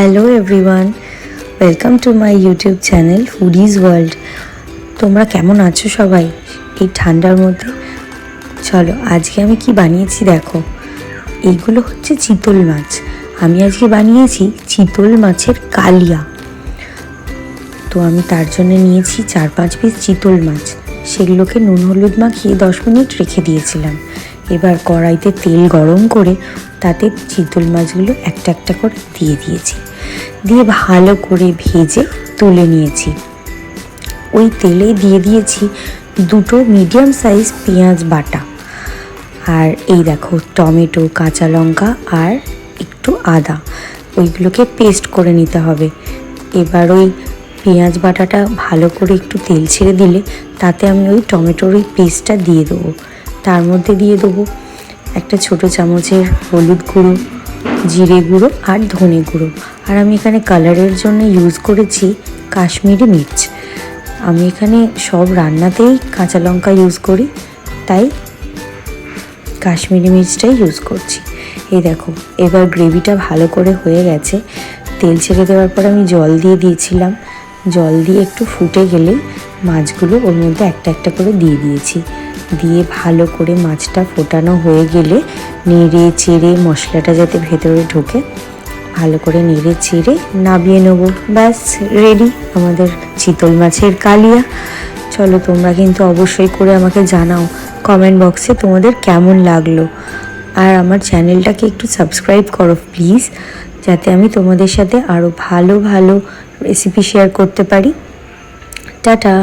Hello everyone, welcome to my YouTube channel foodies world. তোমরা কেমন আছো সবাই এই ঠান্ডার মধ্যে? চলো আজকে আমি কি বানিয়েছি দেখো। এইগুলো হচ্ছে চিতল মাছ। আমি আজকে বানিয়েছি চিতল মাছের কালিয়া। তো আমি তার জন্য নিয়েছি 4-5 পিস চিতল মাছ। সেগুলোকে নুন হলুদ মাখিয়ে 10 মিনিট রেখে দিয়েছিলাম। এবার কড়াইতে তেল গরম করে তাতে চিতল মাছগুলো একটা একটা করে দিয়ে দিয়েছি, দিয়ে ভালো করে ভেজে তুলে নিয়েছি। ওই তেলে দিয়ে দিয়েছি 2টো মিডিয়াম সাইজ পেঁয়াজ বাটা, আর এই দেখো টমেটো, কাঁচা লঙ্কা আর একটু আদা, ওইগুলোকে পেস্ট করে নিতে হবে। এবার ওই পেঁয়াজ বাটাটা ভালো করে একটু তেল ছেড়ে দিলে তাতে আমি ওই টমেটোর ওই পেস্টটা দিয়ে দেবো। তার মধ্যে দিয়ে দেবো একটা ছোটো চামচের হলুদ গুঁড়ো, জিরে গুঁড়ো আর ধনে গুঁড়ো। আর আমি এখানে কালারের জন্য ইউজ করেছি কাশ্মীরি মির্চ। আমি এখানে সব রান্নাতেই কাঁচা লঙ্কা ইউজ করি, তাই কাশ্মীরি মির্চটাই ইউজ করছি। এই দেখো এবার গ্রেভিটা ভালো করে হয়ে গেছে। তেল ছেড়ে দেওয়ার পর আমি জল দিয়ে দিয়েছিলাম। জল দিয়ে একটু ফুটে গেলে মাছগুলো ওর মধ্যে একটা একটা করে দিয়ে দিয়েছি। দিয়ে ভালো করে মাছটা ফোটানো হয়ে গেলে নেড়ে চেড়ে মশলাটা যাতে ভেতরে ঢোকে ভালো করে নেড়ে চেড়ে নামিয়ে নেবো। ব্যাস রেডি আমাদের চিতল মাছের কালিয়া। চলো তোমরা কিন্তু অবশ্যই করে আমাকে জানাও কমেন্ট বক্সে তোমাদের কেমন লাগলো। আর আমার চ্যানেলটাকে একটু সাবস্ক্রাইব করো প্লিজ, যাতে আমি তোমাদের সাথে আরও ভালো ভালো রেসিপি শেয়ার করতে পারি। টাটা।